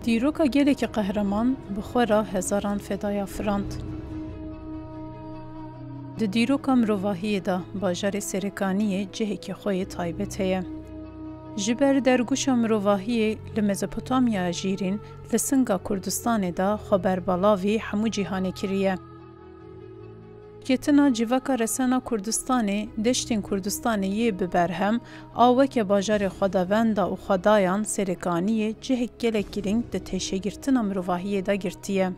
دیروکا گلک قهرمان بخورا هزاران فدایا فراند. د دیروکا مروواهی دا باجار سرکانی جهک خوی تایبت هیه. جبر درگوشا مروواهی لمزپوتامیا جیرین لسنگا کردستان دا خبر بالاوی همو جیهانه کریه. کتنا جیوکا رسانا کردستانی دشتین کردستانی یه ببرهم آوک باجار خداوندا و خدایان سرکانی جهک گلک گرینگ ده تشگیرتنا مروواهی دا گرتیه.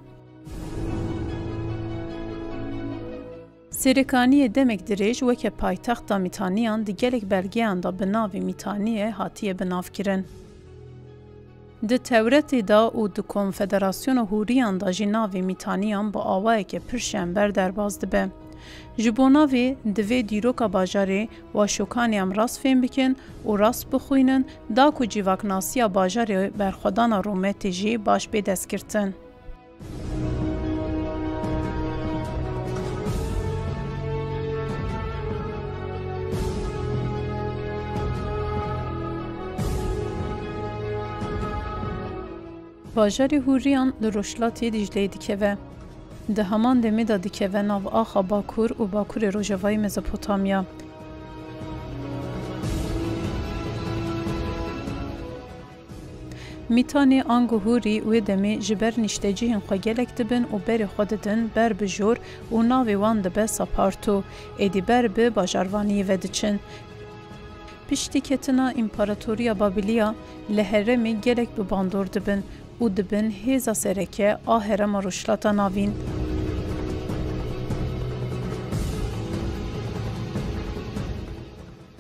سرکانی دمک دریج وکه پایتخت دا میتانیان دی گلک بلگیان دا بناوی میتانیه هاتیه بناو کرن. ده تورتی دا و ده کنفدراسیون هوریان دا جناوی میتانیان با آوائه که پرشنبر در باز دبه. جبوناوی دوی دیروکا باجاری و شوکانی هم راست فهم بکن و راست بخوینن دا که جیواکناسی باجاری برخودان رومتی جی باش به دست کرتن. باجاری هوریان لروشلاتی دیجلی دیکوه. ده همان دمی دا دیکوه ناو آخا باکور و باکور روژوای مزپوتامیا. میتانی آنگو هوری و دمی جبر نشتجی هن خواه گلک دبن و بری خوددن بر بجور و ناوی وان دبه ساپارتو ایدی بر به باجاروانی ودچن. پشتی کتنا امپاراتوریا بابلیا لهرمی گلک بباندور دبن و دبن هیزا سرکه آهرم روشلاتا ناوین.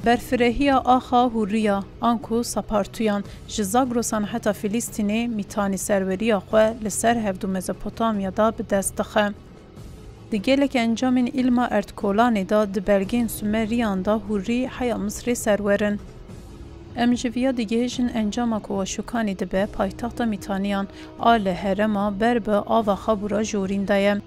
برفرهی آخا هوریا آنکو ساپارتویان جزاگروسان حتی فلسطینی میتانی سروریا خواه لسر هفدو مزپوتامیا دا به دست دخه. دیگلک انجامین علما ارتکولانی دا دبلگین سومریان دا هوری حیا مصری سرورن. امجویا دیگهشن انجام کواشوکانی دبه پایتخت میتانیان آل هرما بربه آوا خبورا جورین دایم.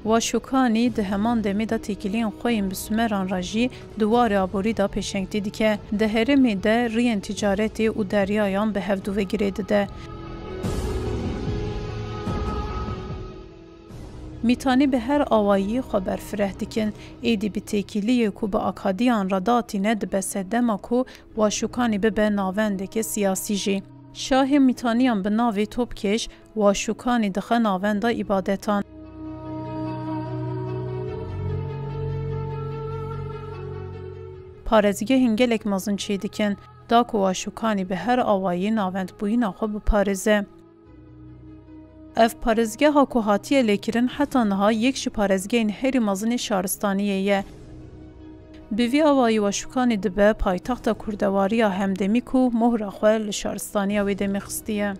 واشوکانی ده همان دمی دا تیکلین خویم بسومران راجی دوار آبوری دا پیشنگتی دیکه ده هرمی ده رین تجارتی و دریایان به هفدو وگیرده ده. میتانی به هر آوایی خبر فرح دیکن ایدی به تیکیلی کو به اکادیان را داتی ند به سدما کو واشوکانی به ناونده که سیاسی جی. شاه میتانیان به ناوی توبکش واشوکانی دخه ناونده عبادتان. پارزگه هنگلک مازن چی دیکن دا کو واشوکانی به هر آوایی ناوند بویی ناخو به پارزه. اف پارزگه ها که هاتیه لیکرن حتی نها یک پارزگه این هری مازن شارستانیه یه. بیوی آوایی و شکانی دبه پایتخت کردواری همدمی که مهر خواه لشارستانیه ویده میخستیه.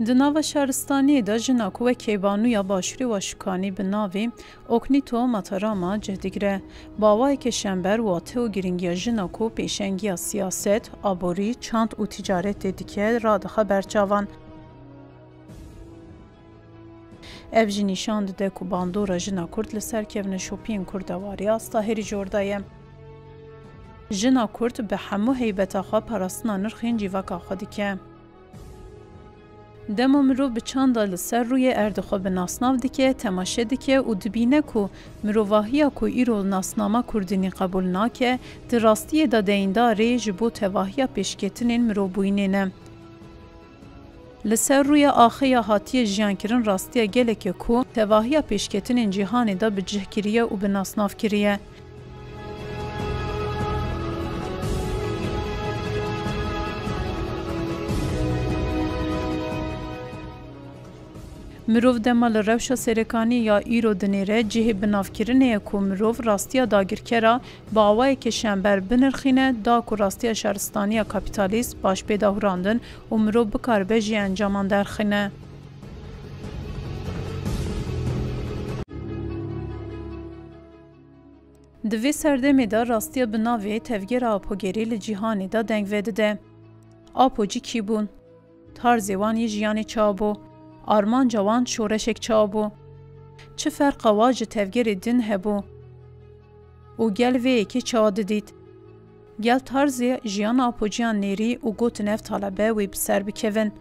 دناو شارستانی دا جناکو و کیبانویا باشوری و شکانی به ناوی اکنیتو ماتاراما جهدگره باوای که شنبر واته و گرینگیا جناکو پیشنگیا سیاست، آبوری، چاند و تجارت دیگه را دخه برچاوان. اف جی نشان داده که باندورا جنا کرد لسر کون شوپین کردواری استاهری جوردایه. جنا کرد به همو هیبتا خواه پراستنا نرخین جیوکا خودی که. دما مرو به چند لسر روی اردخوا به ناسناو دیکه تماشه دیکه و دبینه کو مروواهیا کو ایرو ناسناما کردنی قبول ناکه دراستی داده این داره جبو تواهیا پیشکتنین مروبوینینه. لسر روی آخه هاتی جیانکرین راستی گلکه کو تواهیا پیشکتنین جیهانی دا به جهکریه و به ناسناو کریه. مروف دمال روشا سرکانی یا ایرو دنیره جهه بنافکرنه که مروف راستیا داگرکرا با آوائه که شنبر بنرخینه دا که راستیا شهرستانی کپیتالیست باش پیدا هراندن و مروف بکار بجی انجامان درخینه. دوی سردمی دا راستیا بناوی تفگیر آپوگیری لجیهانی دا دنگ ویده ده. آپوجی کی بون؟ تارزیوان یه جیانی چابو. آرمان جوان شورشک چابو. چه فرق واج تفگیر دین هبو؟ او گل وی که چاد دید. گل تارزی جیان آپوجیان نیری و گوتن اف طالبه وی بسر بکوین.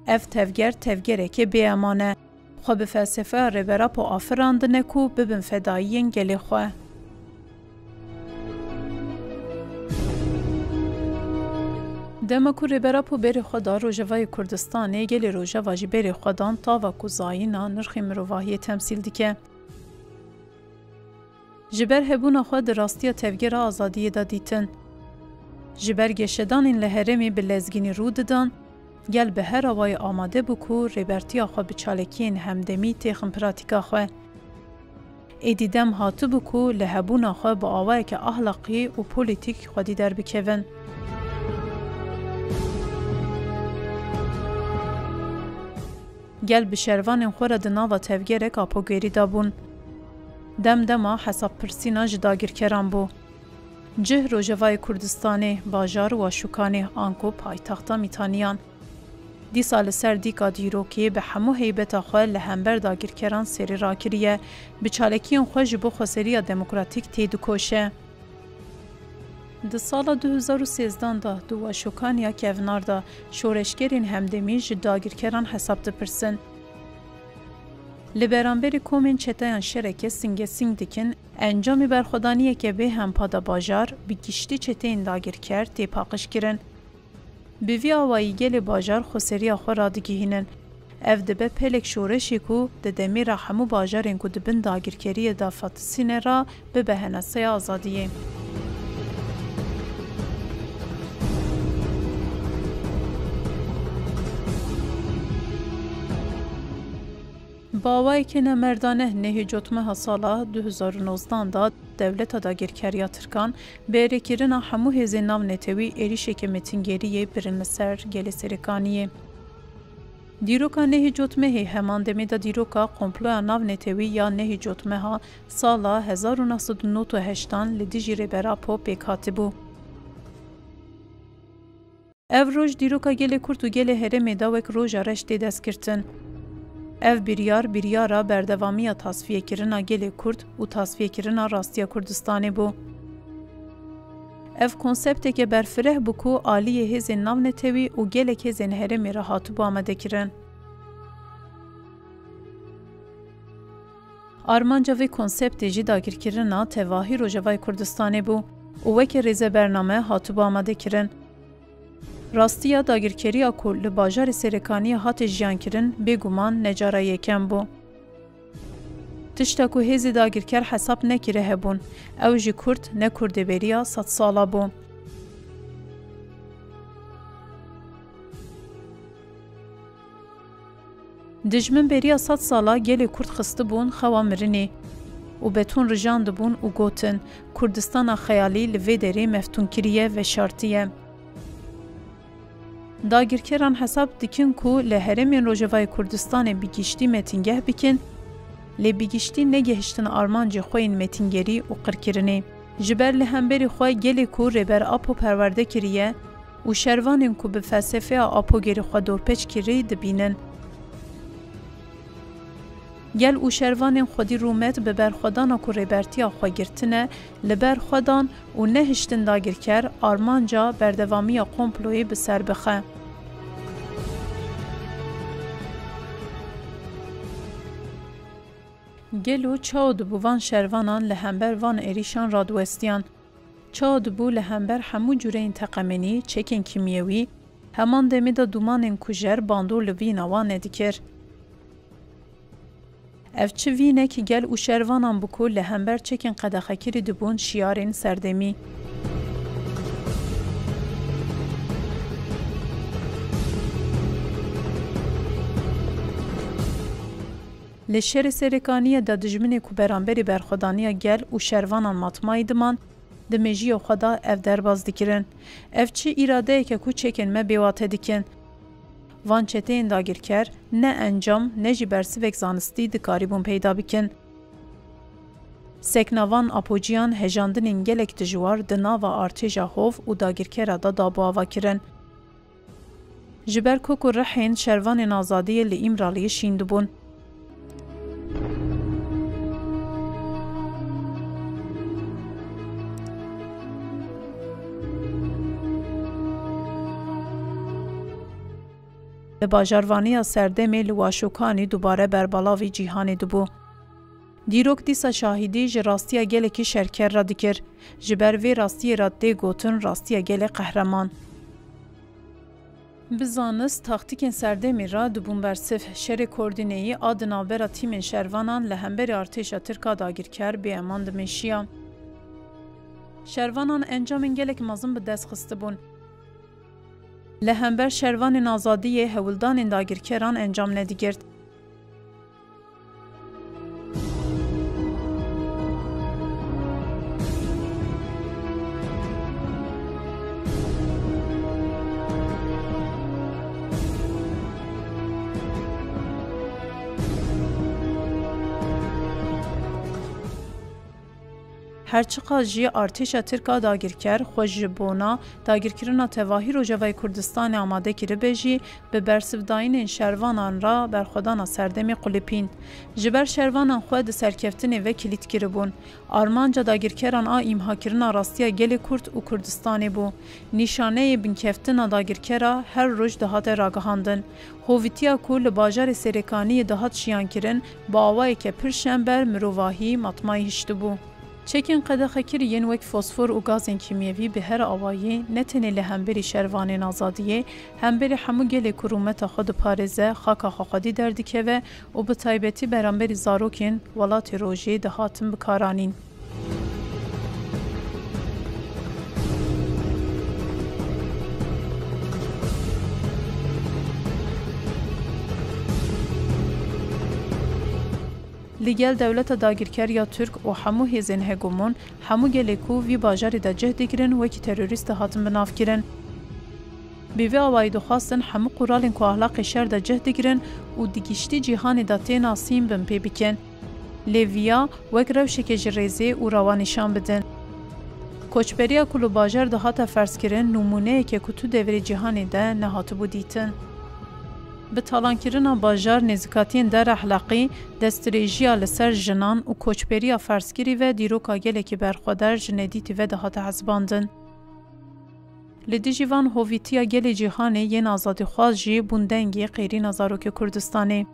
اف تفگره که بیامانه خو به فلسفه ربرا پو آفراندنه کو ببن فدایین گلی خواه. دمکو ربرا پو بری خدا روژوای کردستانه گلی روژوا جی بری خودان تا و کوزایینا نرخی مروواهی تمثیل دیکه. جبر هبونا خود راستی تفگیر آزادی دا دیتن. جبر گشدان این لحرمی به لزگینی رو ددن، گل به هر آوای آماده بکو ریبرتی خو بچالکین همدمی تیخم پراتیکا خو. ایدیدم هاتو بکو لحبونا خو با آوای که اخلاقی و پولیتیک خودی در بکوین. گل به شروان خورا دناوا تفگیر کاپو گیری دابون. دم حساب پرسینا جداگیر کران بو. جه روژوای کردستانی باجار و شوکانی آنکو پایتختا میتانیان. دی سال سر دیکا دیروکی به همو حیبت خواه لحنبر داگیر کران سری را کریه به چالکیون خواه جبو خسری دموکراتیک تیدو کوشه. ده سال 2013 دا دو و شوکانیا کهونار دا شورشگرین همدمی جداگیر کران حساب دپرسن. لبرانبری کومین چتایان شرکه سنگ دیکن انجامی برخودانیه که به هم پادا باجار بی گشتی چتاین داگیر کرد تی پاقش کرن. بیوی آوایی گل باجار خسری خو را دگیهینن. اف دبه پلک شورشی کو ده دمی را همو باجارین کو دبن داگیر کری دافت سینه را به بهنسه آزادیه. باوایی که نمردانه نهی جوتمه سالا 2019 داد دولت داگیرکریا ترکان به رکیرنا همو هزی ناو نتوی ایریشه که متنگیریه برن سر گل سرکانیه. دیروکا نهی جوتمه همان دمی دا دیروکا قمپلویا ناو نتوی یا نهی جوتمه ها سالا 1998 لدیجی برا پو پیکاتی بو. او روش دیروکا گل کرد و گل هرمی داوک روژ رشتی دست کرتن. اف بیریارا بردوامی تصفیه کرنا گل کرد و تصفیه کرنا راستی کردستانی بو. اف کنسپتی که برفره بکو آلی هزین ناو نتوی و گل که هزین هرمی را هاتو با آمده کرن. آرمانجا وی کنسپتی جی داگیر کرنا تواهی روژوای کردستانی بو و وکی ریزه برنامه هاتو با آمده کرن. راستیا داگیرکری اکول لباجار سرکانی هات جیان کرن بگومان نجاره یکم بو. تشتاکو هزی داگیرکر حساب نکره هبون، او جی کرد نکرده بریا 100 سالا بو. دجمن بریا 100 سالا گلی کرد خسته بون خوا مرنی و بتون رجاند بون و گوتن کردستان خیالی لوی دری مفتون کریه و شارتیه. داگیرکران حساب دیکن کو لهرمین روژوای کردستان بیگیشتی متنگه بکن لی بیگیشتی نگهشتن آرمانجی خوین متنگری و قرکرنه. جبر لهمبری خواه گلی کو ربر آپو پرورده کریه و شروانین کو به فلسفه آپو گری خواه دورپچ کری دبینن. گل او شروانین خودی رومت به برخودان کو ربرتی خواه گرتنه لبر خودان و نهشتن داگیرکر آرمانجا بردوامی قمپلوی بسر بخه. گلو چاو دبو وان شروانان لهمبر وان ایریشان رادوستیان. چاو دبو لهمبر همو جوره انتقامنی چکن کیمیوی همان دمیدا دومانین کجر باندو لوین آوان دیکر. اف چه وینه که گل او شروانان بکو لهمبر چکن قدخه کری دبون شیارین سردمی. لشر سرکانی دا دجمن کو برانبری برخودانی گل او شروانان ماتمای دمان دمجی خدا اف درباز دکرن. اف چه اراده که کو چکن ما بیواته دکن. وان چتین داگیر کر نه انجام نه جی برسی وک زانستی دکاریبون پیدا بکن. سکناوان اپوجیان هجاندن انگلک دجوار دنا و ارتجا خوف و داگیر کر دا دابو آوا کرن. جبر کوکو رحین شروان نازادی لی امرالی شیندبون. باجاروانی سردمی لواشوکانی دوباره بربالاوی جیهانی دبو. دیروک دیسا شاهدی ج راستیا گلکی شرکر را دکر. جبر وی راستی را دی گوتن راستیا گل قهرمان. بزانست تاکتیکین سردمی را دبون برسف شر کوردینهی آدنابرا تیمین شروانان لهمبر ارتشا ترکا داگیرکر بی امان دمشیا. شروانان انجامین گلک مازن به دست خسته بون. لهمبر شروان آزادی هولدان داگیرکران انجام ندیگرد. هرچقدر جی ارتشا ترکا داگیرکر خوش بونا داگیرکرنا تواهی روجوای کردستان آماده کری بجی به برسفداین شروانان را برخودان سردمی قلپین. جبر شروانان خود سرکفتنی و کلیت کری بون. آرمانجا داگیرکران ایمها کرنا راستیا گل کرد و کردستانی بو. نشانه بنکفتنا داگیرکرا هر روز دهات راگهاندن. هویتیا کل باجار سرکانی دهات شیان کرن با آوایی که پرشنبر مروواهی مطمعی هشتو بو. چکن قدخه کری ین وک فسفر و گازن کیمیوی به هر آوایی نتنی لهمبری شروان آزادیه همبری همو گل کرومت خود پارزه خاکا خاقادی دردکه و به تایبتی برانبری زاروکین ولات روژه دهاتن بکارانین. لیگل دولت داگیرکر یا ترک و همو هزین هگومون همو گلیکو وی باجاری دا جه دیگرن وکی تروریست هاتن بناف کرن. بیوی آوائی دخواستن همو قرالین که احلاق شر دا جه دیگرن و دیگیشتی جیهانی دا تین آسیم بن پی بکن. لیویا وک روشک جریزی و روانشان بدن. کوچبریا کلو باجار دا هاتا فرس کرن نمونه که کتو دوری جیهانی دا نهاتو بودیتن. به تالانکرنا باجار نزکاتین در احلاقی دستریجیا لسر جنان و کوچبریا فرسکری و دیروکا گلکی برخودر جندیتی و دهات حزباندن. لدیجیوان هویتیا گل جیهانی ین آزادی خواست جی بوندنگی غیری نظاروک کردستانی.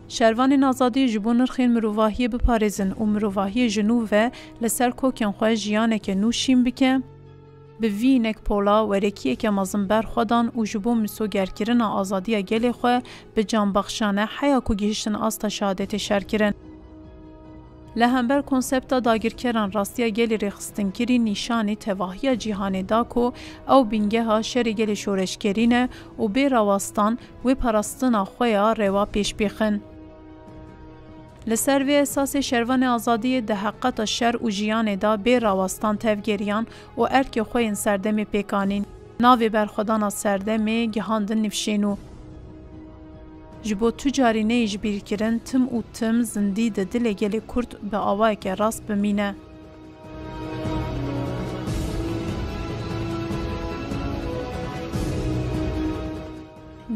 شروان آزادی جبون نرخین مروواهی بپارزن و مروواهی جنوب لسر کوکن خواه جیانه که نوشیم بکن به وینک پولا ورکیه که مازن برخودان و جبون مسوگرکرن آزادی گل خواه به جانبخشانه حیاکو گیشتن آستا شهادت شرکرن. لهمبر کنسپتا داگیرکران راستیا گل رخستن کری نشانی تواهی جیهانی داکو او بینگه ها شر گل شورشگرینه و بی رواستان و پرستنا خویا روا پیش بیخن. لسر و اساس شروان آزادی ده حقیقت شر و جیان دا بی رواستان تفگیریان و ارک خوین سردمی پیکانین. ناوی برخودان سردمی گهاندن نفشینو. جبو تجاری نیج بیر کرن تم و تم زندی ده دل گل کرد به آوای که راست بمینه.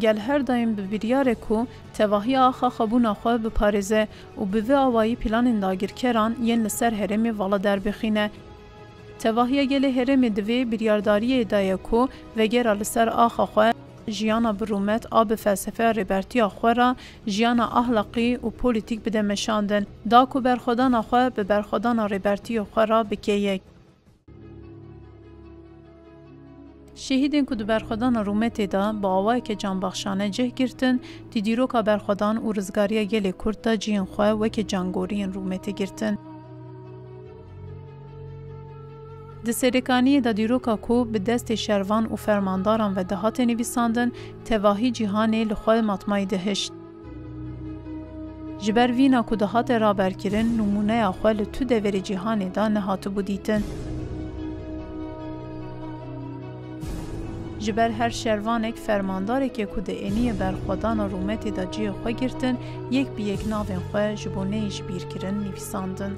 گل هر دایم به بیریاره کو تواهی آخا خبون آخواه بپارزه و به آوایی پلان داگیر کران ین لسر هرمی والا در بخینه. تواهی گل هرمی دوی بیریارداری ادایه کو و گر لسر آخا خواه جیانا برومت آب فلسفه ریبرتی آخواه را جیانا احلاقی و پولیتیک بده مشاندن. دا کو برخودان آخواه به برخودان ریبرتی آخواه را بکه یک. شهیدین که دو برخودان رومت دا با آوائی که جانبخشانه جه گرتن دیروکا برخودان و رزگاری گل کرد دا جین خواه و که جانگورین رومت گرتن. ده سرکانی دا دیروکا کو به دست شروان و فرمانداران و دهات نویساندن تواهی جیهانی لخواه مطمعی دهشت. جبر وینا که دهات را برکرن نمونه آخواه لطو دوری جیهانی دا نهاتو بودیتن. جبر هر شروانک فرمانداری که کده اینی برخودان رومتی دا جی خواه گرتن یک بی یک ناوین خواه جبونه ایش بیر کرن نویساندن.